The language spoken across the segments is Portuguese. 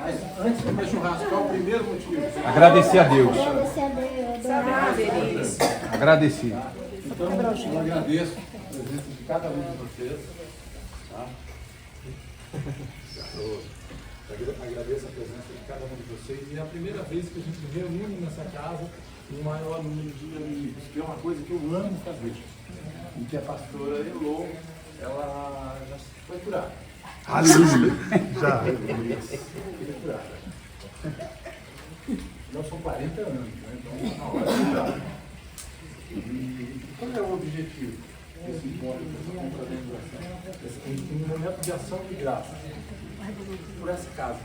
Mas antes do meu churrasco, qual é o primeiro motivo? Agradecer a Deus. Agradecer a Deus. Agradeci. Então, eu agradeço a presença de cada um de vocês. Tá? Eu agradeço a presença de cada um de vocês. E é a primeira vez que a gente reúne nessa casa o maior número de amigos, que é uma coisa que eu amo fazer. E que a pastora Elô, ela já foi curada. Aleluia. Já. Foi curada. Não são 40 anos, né? Então, na hora de curar. E qual é o objetivo desse encontro, dessa confraternização? Em um momento de ação de graça, por essa casa,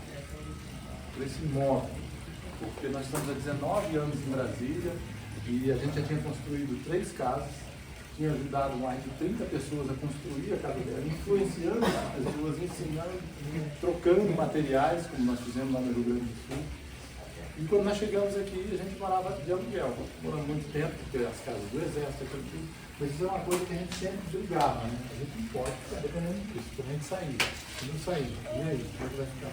por esse imóvel, porque nós estamos há 19 anos em Brasília e a gente já tinha construído 3 casas, tinha ajudado mais de 30 pessoas a construir a casa dela, influenciando as pessoas, ensinando, trocando materiais, como nós fizemos lá no Rio Grande do Sul. E quando nós chegamos aqui, a gente morava de aluguel. Moramos muito tempo, porque as casas do exército, aquilo tudo. Mas isso é uma coisa que a gente sempre brigava, né? A gente não pode ficar dependendo disso, quando a gente sair. Se não sair, e aí? Como é que vai ficar?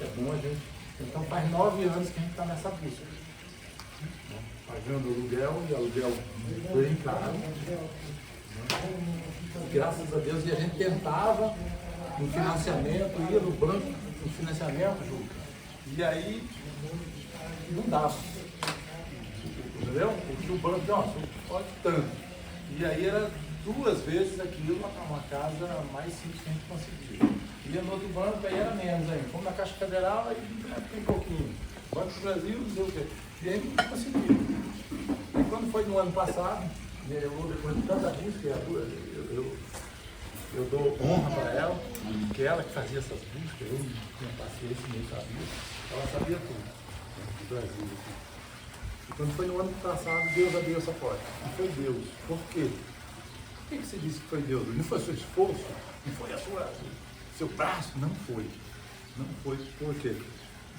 É bom a gente. Então faz 9 anos que a gente está nessa busca. Pagando aluguel e aluguel bem caro. Graças a Deus, e a gente tentava um financiamento, ia no banco, um financiamento, Ju. E aí não dava. Entendeu? Porque o banco, nossa, pode tanto. E aí era 2 vezes aquilo para uma casa mais simples que a gente conseguia. Ia no outro banco, aí era menos ainda. Fomos na Caixa Federal, aí tem um pouquinho. Banco do Brasil, não sei o quê. E aí não conseguia. E quando foi no ano passado, eu depois de tanta busca, eu dou honra para ela, que ela que fazia essas buscas, eu não tinha paciência, nem sabia. Ela sabia tudo do Brasil. E quando foi no ano passado, Deus abriu essa porta. E foi Deus. Por quê? Por que você disse que foi Deus? Não foi seu esforço? Não foi seu braço? Não foi. Não foi. Por quê?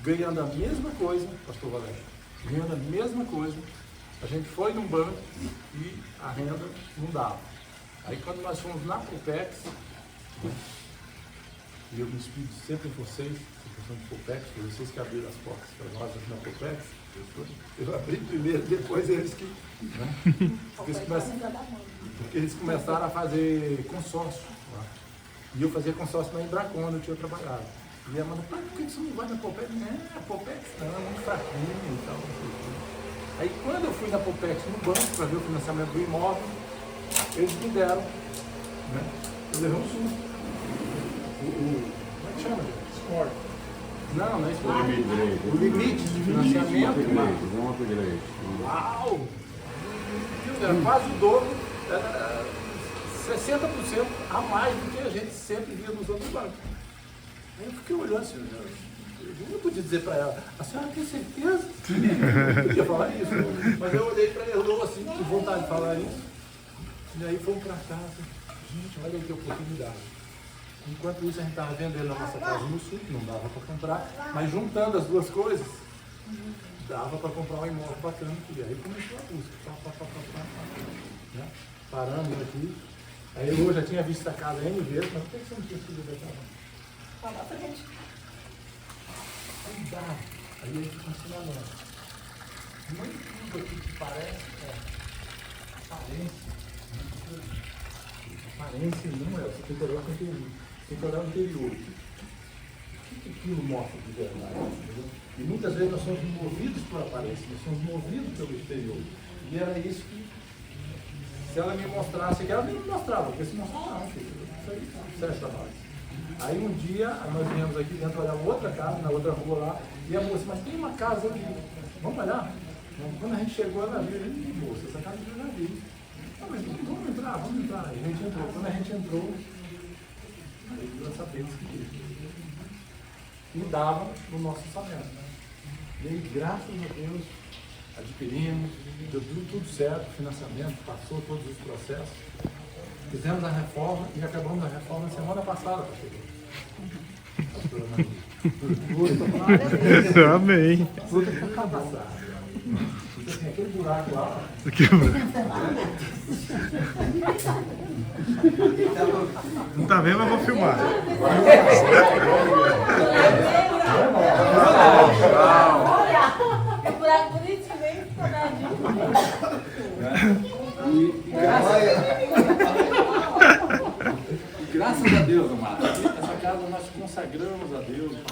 Ganhando a mesma coisa, pastor Valério, ganhando a mesma coisa, a gente foi num banco e a renda não dava. Aí quando nós fomos na Copex, e eu me despido sempre de vocês, de Copex, vocês que abriram as portas para nós aqui na Copex, eu abri primeiro, depois eles que. Né? Porque eles começaram a fazer consórcio. Lá. E eu fazia consórcio na Embracon, onde eu tinha trabalhado. E ela mandou, por que você não vai na Copex? A Copex não, é muito fraquinho e tal. Aí quando eu fui na Copex no banco para ver o financiamento do imóvel, eles me deram. Né? Eu levei um susto. Como é que chama? Score. Não, não é isso. O limite de financiamento. Um upgrade. Uau! Era quase o dobro, era 60% a mais do que a gente sempre via nos outros bancos. Aí eu fiquei olhando assim, eu não podia dizer para ela, a senhora tem certeza? Eu não podia falar isso, mas eu olhei para ela assim, com vontade de falar isso. E aí fomos para casa, gente, olha que oportunidade. Enquanto isso, a gente estava vendendo a nossa casa no sul, que não dava para comprar, mas juntando as duas coisas, dava para comprar um imóvel bacana. E aí começou a busca. Né? Paramos aqui. Aí eu já tinha visto a casa N vezes, mas por que você não tinha sido dessa? Falar para a gente. Aí dá. Aí a gente continua lendo. Muito tudo aqui que parece aparência. Aparência não é, você tem que olhar o conteúdo. Tem que olhar o interior. O que aquilo mostra de verdade? Entendeu? E muitas vezes nós somos movidos por aparência, nós somos movidos pelo exterior. E era isso que, se ela me mostrasse, que ela nem me mostrava, porque se mostrar não, filho, isso aí serve para nós. Aí um dia nós viemos aqui dentro olhar outra casa, na outra rua lá, e a moça, mas tem uma casa ali, vamos olhar? Quando a gente chegou, ela viu, moça, essa casa eu já vi. Não, mas vamos entrar. E a gente entrou. Quando a gente entrou, aí nós sabemos que e dava no nosso orçamento. E aí, graças a Deus, adquirimos, deu tudo certo, financiamento, passou todos os processos. Fizemos a reforma e acabamos a reforma semana passada, pastora Maria. Amém. Tudo está passado. Assim, aquele buraco lá. Não tá vendo, mas vou filmar.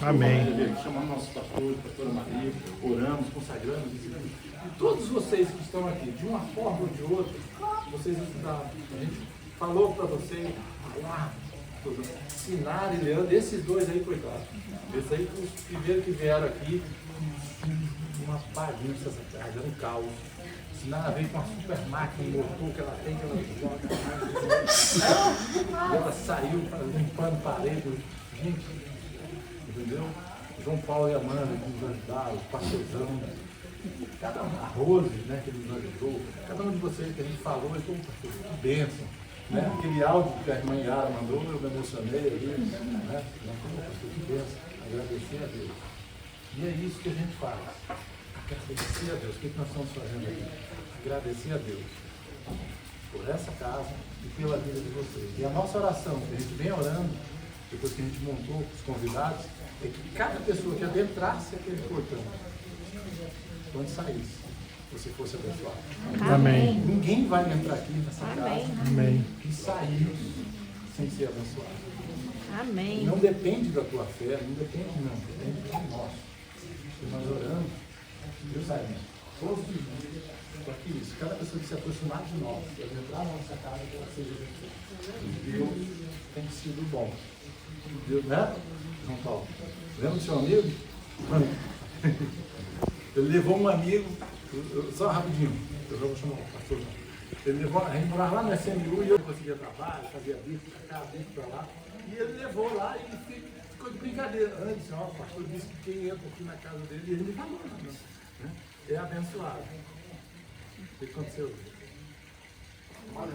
Amém. Chamamos nossos pastores, pastora Maria, oramos, consagramos, ensinamos. E todos vocês que estão aqui, de uma forma ou de outra, vocês ajudaram. A gente falou para vocês, falar, Sinara e Leandro, esses dois aí, coitados. Esses aí, os primeiros que vieram aqui, uma bagunça essa casa, um caos. Sinara veio com uma super máquina, um motor que ela tem, que ela joga. E ela saiu limpando parede. Gente, entendeu? João Paulo e Amanda que nos ajudaram, o pastorzão, cada um, a Rose, né, que nos ajudou, cada um de vocês que a gente falou, eu estou pastor, que bênção. Né? Aquele áudio que a irmã Yara mandou, eu me emocionei ali, né? Pastor, que bênção, agradecer a Deus. E é isso que a gente faz. Agradecer a Deus. O que nós estamos fazendo aqui? Agradecer a Deus por essa casa e pela vida de vocês. E a nossa oração, que a gente vem orando, depois que a gente montou os convidados, é que cada pessoa que adentrasse aquele portão, quando saísse, você fosse abençoado. Amém. Ninguém vai entrar aqui nessa casa Amém. e sair sem ser abençoado. Amém. Não depende da tua fé, não depende não, depende de nós. Se nós oramos, Deus sabe, todos os dias, para que isso, cada pessoa que se aproximar de nós, que entrar na nossa casa, que ela seja abençoada. Deus tem sido bom. Deus, né, João Paulo? Lembra do seu amigo? Ele levou um amigo, só rapidinho, eu já vou chamar o pastor. Ele levou, a gente morava lá no SMU e eu conseguia trabalho, fazia bico para cá, bico para lá. E ele levou lá e ficou de brincadeira. Antes, ó, o pastor disse que quem entra aqui na casa dele, ele me falou, né? É abençoado. O que aconteceu? Olha,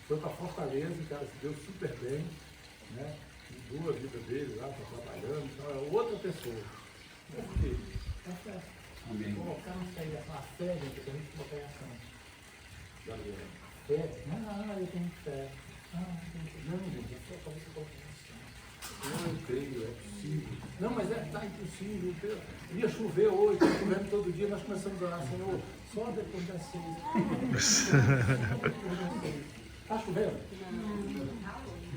foi para Fortaleza, o cara se deu super bem, né? Mudou a vida dele lá, está trabalhando, então é outra pessoa. Por quê? É fé. Amém. Colocar no fé, a fé, gente, que a gente colocar em ação. Fé? Não, eu tenho fé. Não, gente, é só para você colocar em ação. Não, eu creio, é possível. Não, mas está impossível. Ia chover hoje, está chovendo todo dia, nós começamos a orar, Senhor, só depois das 6. Está chovendo?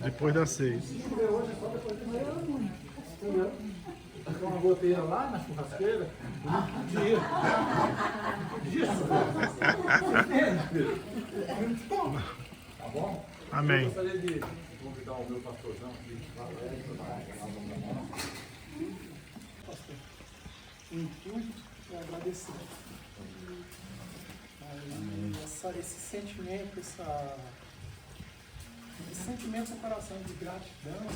Depois das 6. Se chover hoje, é só depois das 6. Entendeu? Fica uma goteira lá na churrasqueira, dia chover. Tá bom? Amém. Eu gostaria de convidar o meu pastorzão aqui, Valério, Pastor, o intuito é agradecer. Esse sentimento, esse sentimento no coração de gratidão,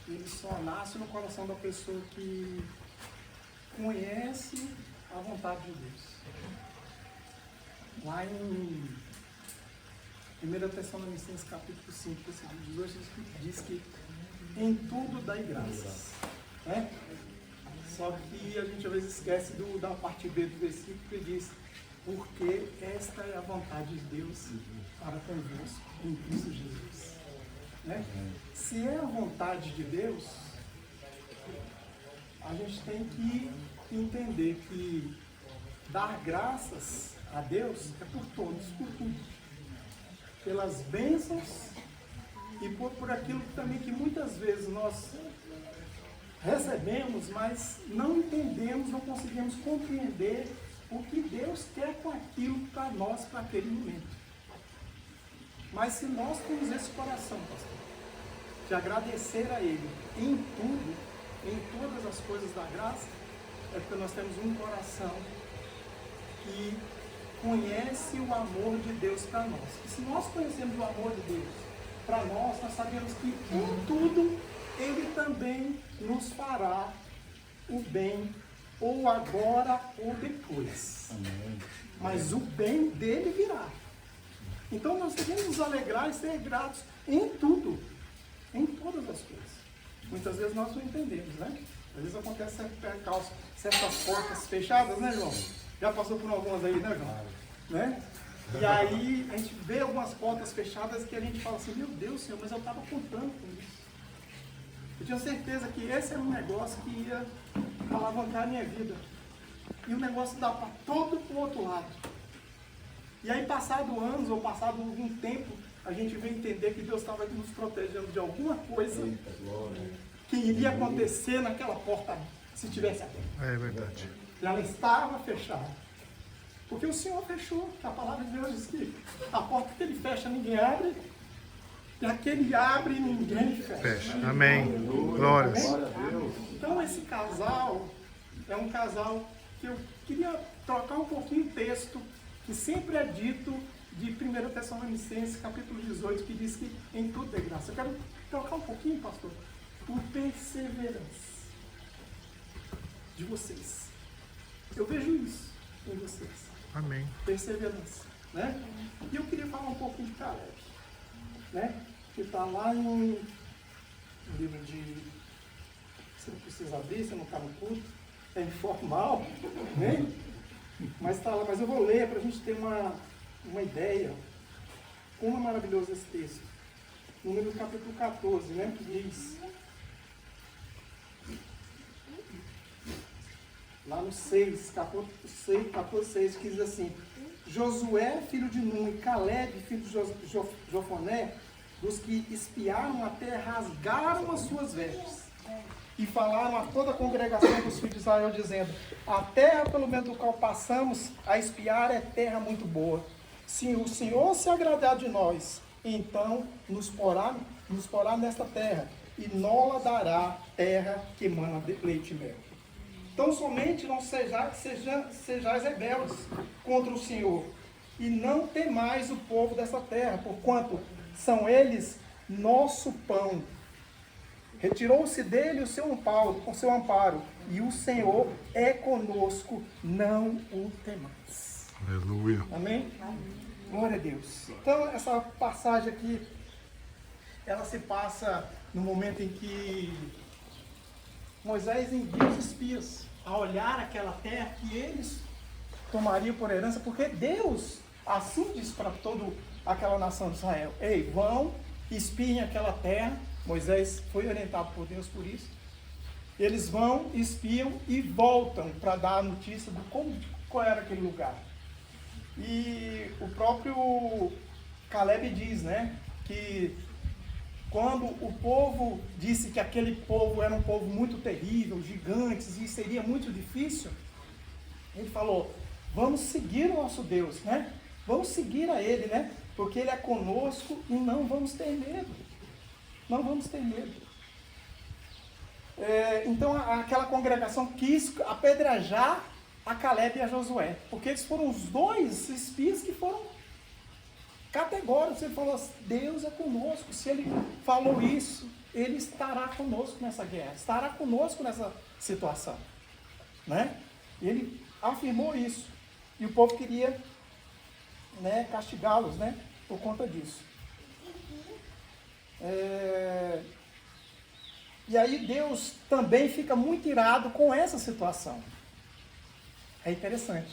ele só nasce no coração da pessoa que conhece a vontade de Deus. Lá em 1 Tessalonicenses capítulo 5, versículo 18, diz que em tudo dai graças. Né? Só que a gente às vezes esquece da parte B do versículo que diz: porque esta é a vontade de Deus para convosco em Cristo Jesus. Né? Se é a vontade de Deus, a gente tem que entender que dar graças a Deus é por todos, por tudo. Pelas bênçãos e por aquilo também que muitas vezes nós recebemos, mas não entendemos, não conseguimos compreender o que Deus quer com aquilo para nós, para aquele momento. Mas se nós temos esse coração, pastor, de agradecer a Ele em tudo, em todas as coisas da graça, é porque nós temos um coração que conhece o amor de Deus para nós. E se nós conhecemos o amor de Deus para nós, nós sabemos que em tudo Ele também nos fará o bem, ou agora ou depois. Amém. Mas o bem dele virá. Então nós devemos nos alegrar e ser gratos em tudo, em todas as coisas. Muitas vezes nós não entendemos, né? Às vezes acontece certas portas fechadas, né, João? Já passou por algumas aí, né, João? Né? E aí a gente vê algumas portas fechadas que a gente fala assim: meu Deus, Senhor, mas eu estava contando com isso. Eu tinha certeza que esse era um negócio que ia alavancar a minha vida. E o negócio dá para todo o outro lado. E aí, passado anos ou passado algum tempo, a gente vem entender que Deus estava nos protegendo de alguma coisa que iria acontecer naquela porta se tivesse aberta. É verdade. Ela estava fechada. Porque o Senhor fechou. A palavra de Deus diz que a porta que ele fecha, ninguém abre. E aquele abre, ninguém fecha. Fecha. Amém. Glórias. Então esse casal é um casal que eu queria trocar um pouquinho o texto que sempre é dito de 1 Tessalonicenses, capítulo 18, que diz que em tudo é graça. Eu quero trocar um pouquinho, pastor, por perseverança de vocês. Eu vejo isso em vocês. Amém. Perseverança, né? E eu queria falar um pouquinho de Caleb, né? Que está lá no livro de... Você não precisa abrir, você não está no culto, é informal, né? Mas está lá, mas eu vou ler para a gente ter uma ideia. Como é maravilhoso esse texto. Número capítulo 14, né? Que diz... Lá no 14:6, que diz assim: Josué, filho de Nun, e Caleb, filho de Jofoné, dos que espiaram a terra, rasgaram as suas vestes e falaram a toda a congregação dos filhos de Israel, dizendo: a terra pelo meio do qual passamos a espiar é terra muito boa. Se o Senhor se agradar de nós, então nos porá nesta terra, e nola dará terra que emana de leite e mel. Então somente não sejais rebeldes contra o Senhor, e não temais o povo dessa terra, porquanto são eles nosso pão. Retirou-se dele o seu amparo, e o Senhor é conosco, não o temais. Aleluia. Amém? Glória a Deus. Então essa passagem aqui, ela se passa no momento em que Moisés envia os espias a olhar aquela terra que eles tomariam por herança, porque Deus assim diz para toda aquela nação de Israel: ei, vão, espiem aquela terra. Moisés foi orientado por Deus por isso. Eles vão, espiam e voltam para dar a notícia do qual era aquele lugar. E o próprio Caleb diz, né, que quando o povo disse que aquele povo era um povo muito terrível, gigantes, e seria muito difícil, ele falou: vamos seguir o nosso Deus, né? Vamos seguir a Ele, né? Porque Ele é conosco e não vamos ter medo. Não vamos ter medo. Então aquela congregação quis apedrejar a Caleb e a Josué, porque eles foram os dois espias que foram categóricos. Ele falou: Deus é conosco. Se Ele falou isso, Ele estará conosco nessa guerra, estará conosco nessa situação, né? Ele afirmou isso, e o povo queria, né, castigá-los, né, por conta disso. E aí Deus também fica muito irado com essa situação. É interessante.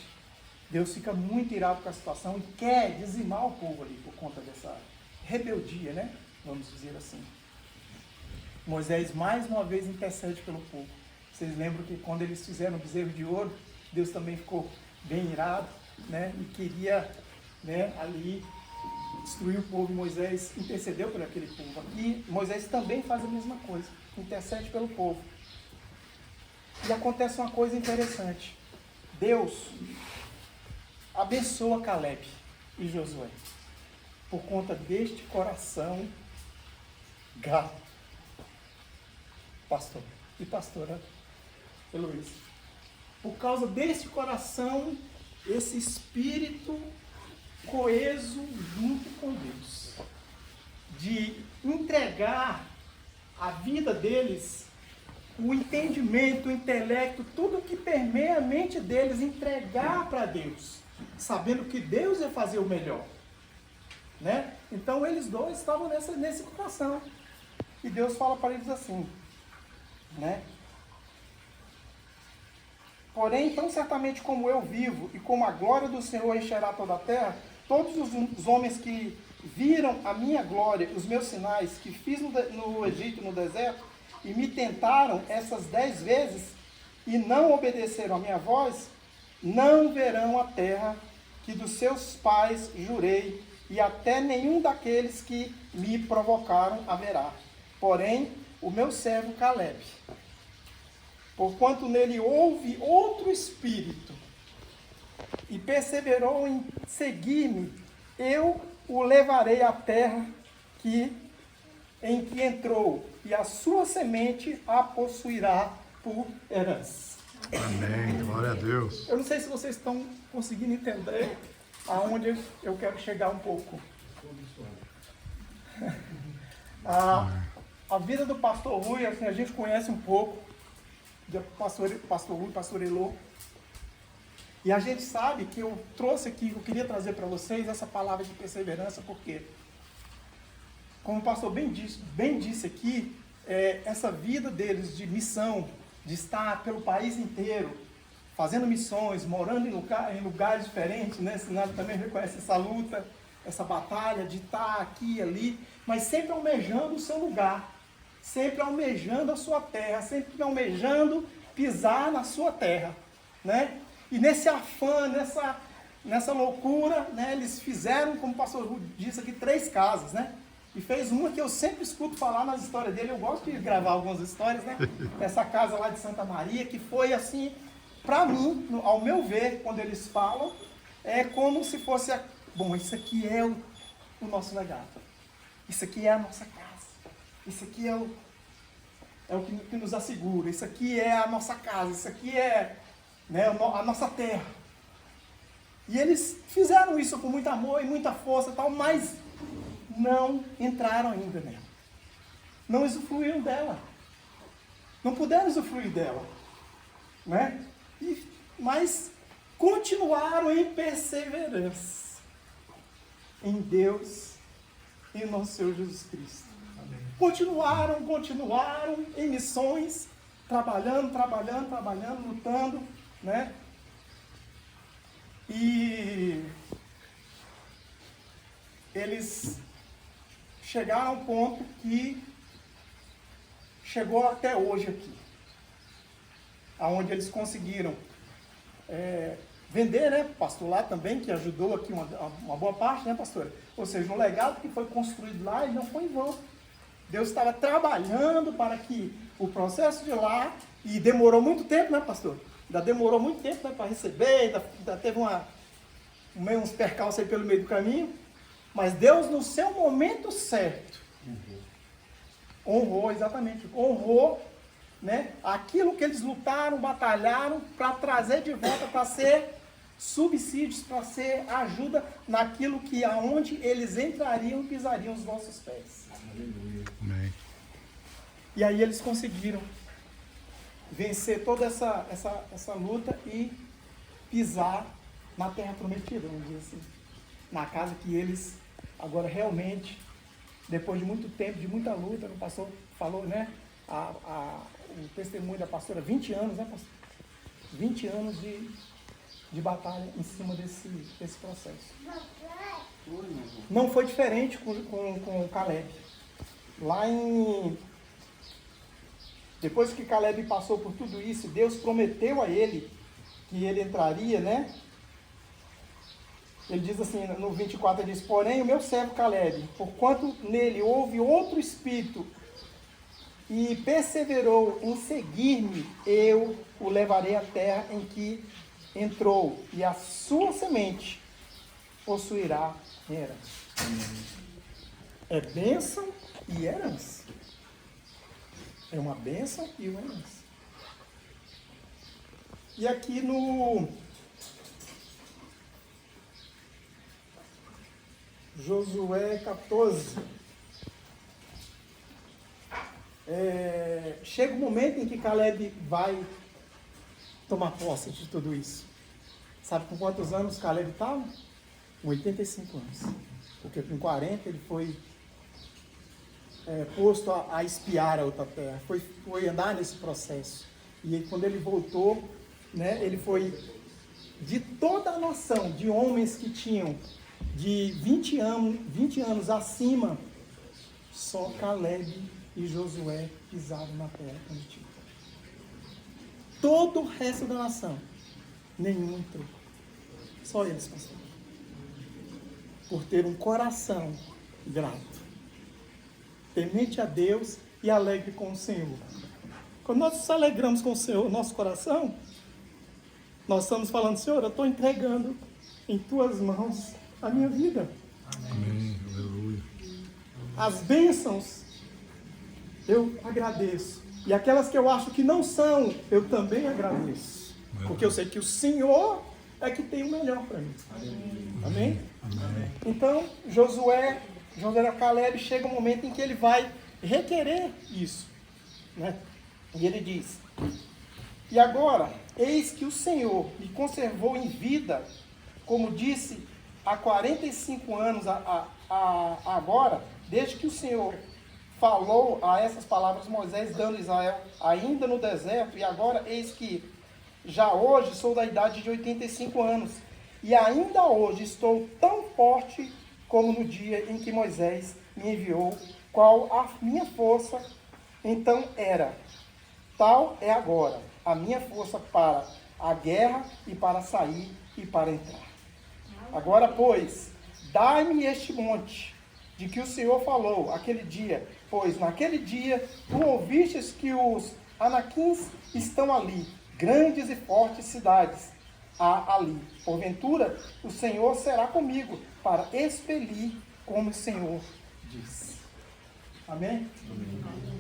Deus fica muito irado com a situação e quer dizimar o povo ali por conta dessa rebeldia, né? Vamos dizer assim. Moisés mais uma vez intercede pelo povo. Vocês lembram que quando eles fizeram o bezerro de ouro, Deus também ficou bem irado, né? E queria, né, ali destruir o povo. Moisés intercedeu por aquele povo. Aqui Moisés também faz a mesma coisa, intercede pelo povo. E acontece uma coisa interessante. Deus abençoa Caleb e Josué por conta deste coração grato. Pastor e pastora Heloísa, por causa deste coração, esse espírito coeso junto com Deus, de entregar a vida deles, o entendimento, o intelecto, tudo que permeia a mente deles, entregar para Deus, sabendo que Deus ia fazer o melhor, né? Então eles dois estavam nesse coração, e Deus fala para eles assim, né? Porém, tão certamente como eu vivo, e como a glória do Senhor encherá toda a terra, todos os homens que viram a minha glória, os meus sinais, que fiz no Egito, no deserto, e me tentaram essas 10 vezes, e não obedeceram a minha voz, não verão a terra que dos seus pais jurei e até nenhum daqueles que me provocaram haverá. Porém, o meu servo Caleb, porquanto nele houve outro espírito, e perseverou em seguir-me, eu o levarei à terra em que entrou, e a sua semente a possuirá por herança. Amém. Glória a Deus. Eu não sei se vocês estão conseguindo entender aonde eu quero chegar um pouco. A vida do pastor Rui, assim, a gente conhece um pouco, do pastor Rui, pastor Elô. E a gente sabe que eu trouxe aqui, eu queria trazer para vocês essa palavra de perseverança, porque, como o pastor bem disse aqui, essa vida deles de missão, de estar pelo país inteiro, fazendo missões, morando em lugares diferentes, né? Senado também reconhece essa luta, essa batalha de estar aqui e ali, mas sempre almejando o seu lugar, sempre almejando a sua terra, sempre almejando pisar na sua terra, né? E nesse afã, nessa loucura, né, eles fizeram, como o pastor Rui disse aqui, 3 casas, né? E fez uma que eu sempre escuto falar nas histórias dele, eu gosto de gravar algumas histórias, né? Essa casa lá de Santa Maria, que foi assim, para mim, ao meu ver, quando eles falam, é como se fosse, bom, isso aqui é o nosso legado. Isso aqui é a nossa casa. Isso aqui é o que nos assegura. Isso aqui é a nossa casa. Isso aqui é, né, a nossa terra. E eles fizeram isso com muito amor e muita força e tal, mas não entraram ainda nela. Não usufruíram dela. Não puderam usufruir dela. Né? Mas continuaram em perseverança em Deus e em nosso Senhor Jesus Cristo. Amém. Continuaram em missões, trabalhando, lutando, né? E eles chegaram a um ponto que chegou até hoje aqui, aonde eles conseguiram vender, né, pastor lá também, que ajudou aqui uma boa parte, né, pastora? Ou seja, um legado que foi construído lá, ele não foi em vão. Deus estava trabalhando para que o processo de lá, e demorou muito tempo, né, pastor? Ainda demorou muito tempo, né, para receber, ainda teve uns percalços aí pelo meio do caminho, mas Deus, no seu momento certo, honrou, né, aquilo que eles lutaram, batalharam para trazer de volta, para ser subsídios, para ser ajuda naquilo que aonde eles entrariam e pisariam os nossos pés. Aleluia. Amém. E aí eles conseguiram vencer toda essa luta e pisar na terra prometida, vamos dizer assim, na casa que eles agora realmente, depois de muito tempo, de muita luta, o pastor falou, né, o testemunho da pastora, 20 anos, né, pastor? 20 anos de batalha em cima desse processo. Não foi diferente com o Caleb. Depois que Caleb passou por tudo isso, Deus prometeu a ele que ele entraria, né? Ele diz assim, no 24, ele diz, porém o meu servo Caleb, porquanto nele houve outro espírito, e perseverou em seguir-me, eu o levarei à terra em que entrou, e a sua semente possuirá herança. É bênção e herança. É uma bênção e uma herança. E aqui no Josué 14, chega um momento em que Caleb vai tomar posse de tudo isso. Sabe com quantos anos Caleb estava? Com 85 anos. Porque com 40 ele foi posto a espiar a outra terra, foi andar nesse processo. E aí, quando ele voltou, né, ele foi de toda a nação de homens que tinham de 20 anos acima, só Caleb e Josué pisaram na terra prometida. Todo o resto da nação, nenhum entrou. Só eles passaram. por ter um coração grato, temente a Deus e alegre com o Senhor. Quando nós nos alegramos com o Senhor, nosso coração, nós estamos falando: Senhor, eu estou entregando em tuas mãos a minha vida. Amém. Aleluia. As bênçãos eu agradeço, e aquelas que eu acho que não são, eu também agradeço, porque eu sei que o Senhor é que tem o melhor para mim. Amém? Amém? Então, Josué e Caleb, chega um momento em que ele vai requerer isso, né? E ele diz: e agora, eis que o Senhor me conservou em vida, como disse há 45 anos agora, desde que o Senhor falou a essas palavras Moisés, dando Israel ainda no deserto, e agora eis que já hoje sou da idade de 85 anos, e ainda hoje estou tão forte como no dia em que Moisés me enviou, qual a minha força então era. Tal é agora a minha força para a guerra e para sair e para entrar. Agora, pois, dai-me este monte de que o Senhor falou aquele dia, pois naquele dia tu ouvistes que os anaquins estão ali, grandes e fortes cidades há ali. Porventura, o Senhor será comigo para expelir, como o Senhor disse. Amém?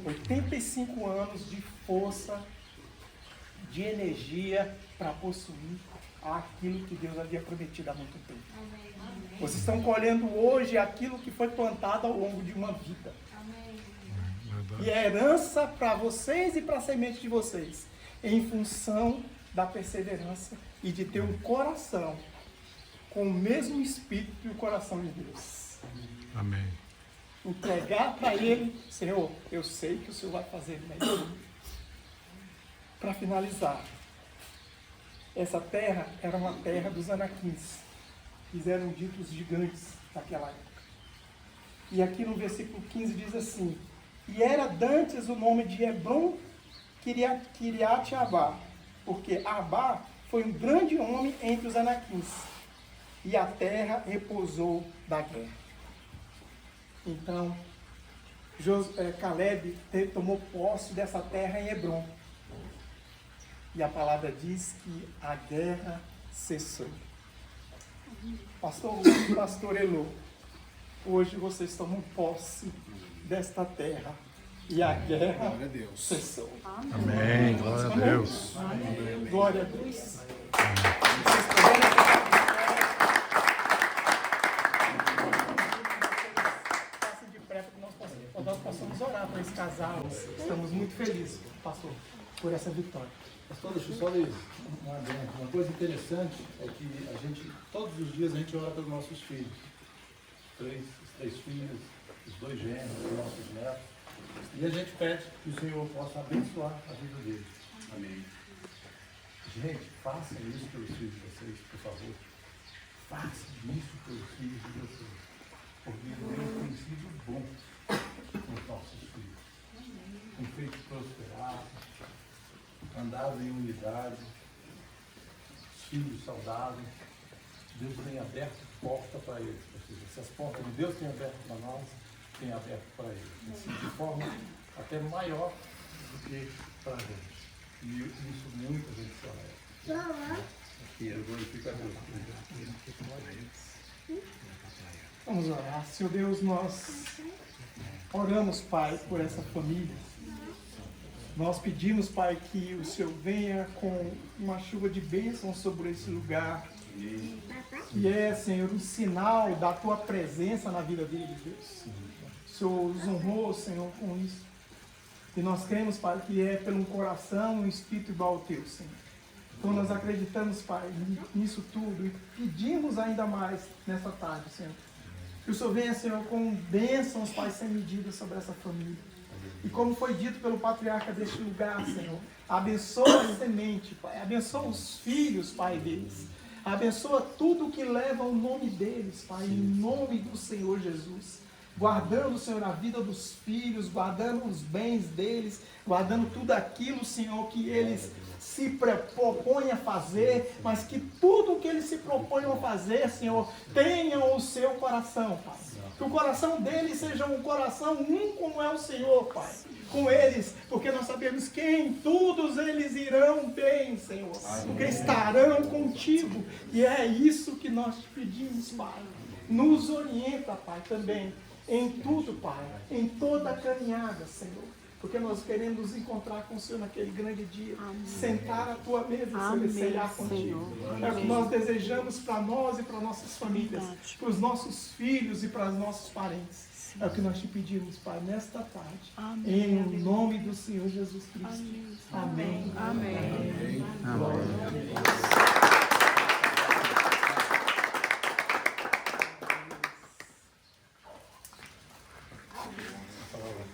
85 anos de força, de energia para possuir aquilo que Deus havia prometido há muito tempo. Vocês estão colhendo hoje aquilo que foi plantado ao longo de uma vida. E é herança para vocês e para a semente de vocês, em função da perseverança e de ter um coração com o mesmo espírito que o coração de Deus. Amém. Entregar para Ele: Senhor, eu sei que o Senhor vai fazer melhor. Para finalizar, essa terra era uma terra dos anaquins, que eram ditos gigantes naquela época. E aqui no versículo 15 diz assim: e era dantes o nome de Hebron Kiriat Arba, porque Arba foi um grande homem entre os anaquins, e a terra repousou da guerra. Então, Caleb tomou posse dessa terra em Hebron. E a palavra diz que a guerra cessou. Pastor Elô, hoje vocês tomam posse desta terra. E a guerra cessou. Amém. Glória a Deus. Glória a Deus. Passem de pré para nós possamos orar para esse casal. Estamos muito felizes, pastor, por essa vitória. Pastor, deixa eu só ler uma coisa interessante, é que a gente, todos os dias a gente ora pelos nossos filhos. Os três filhos, os 2 gêmeos, os nossos netos. E a gente pede que o Senhor possa abençoar a vida deles. Amém. Gente, façam isso pelos filhos de vocês, por favor. Façam isso pelos filhos de vocês. Porque Deus tem sido bom com os nossos filhos. Tem feito prosperar, andado em unidade, filhos saudáveis. Deus tem aberto porta para eles. Essas portas que Deus tem aberto para nós, tem aberto para eles. Assim, de forma até maior do que para a gente. E isso muita gente conhece. E eu glorifico a Deus. Vamos orar. Senhor Deus, nós oramos, Pai, por essa família. Nós pedimos, Pai, que o Senhor venha com uma chuva de bênção sobre esse lugar. Que é, Senhor, um sinal da Tua presença na vida deles, Deus. O Senhor os honrou, Senhor, com isso. E nós cremos, Pai, que é pelo um coração e um espírito igual ao Teu, Senhor. Então nós acreditamos, Pai, nisso tudo e pedimos ainda mais nessa tarde, Senhor. Que o Senhor venha, Senhor, com bênçãos, Pai, sem medida sobre essa família. E como foi dito pelo patriarca deste lugar, Senhor, abençoa a semente, Pai, abençoa os filhos, Pai, deles. Abençoa tudo que leva o nome deles, Pai, em nome do Senhor Jesus. guardando, Senhor, a vida dos filhos, guardando os bens deles, guardando tudo aquilo, Senhor, que eles se propõem a fazer, mas que tudo que eles se propõem a fazer, Senhor, tenham o seu coração, Pai. Que o coração deles seja um coração como é o Senhor, Pai. Com eles, porque nós sabemos que em todos eles irão bem, Senhor, porque estarão contigo, e é isso que nós te pedimos, Pai. Nos orienta, Pai, também, em tudo, Pai, em toda a caminhada, Senhor, porque nós queremos nos encontrar com o Senhor naquele grande dia, sentar à tua mesa, Senhor, e ceiar contigo. É o que nós desejamos para nós e para nossas famílias, para os nossos filhos e para os nossos parentes. É o que nós te pedimos, Pai, nesta tarde. Em nome do Senhor Jesus Cristo. Amém. Amém. Glória a Deus.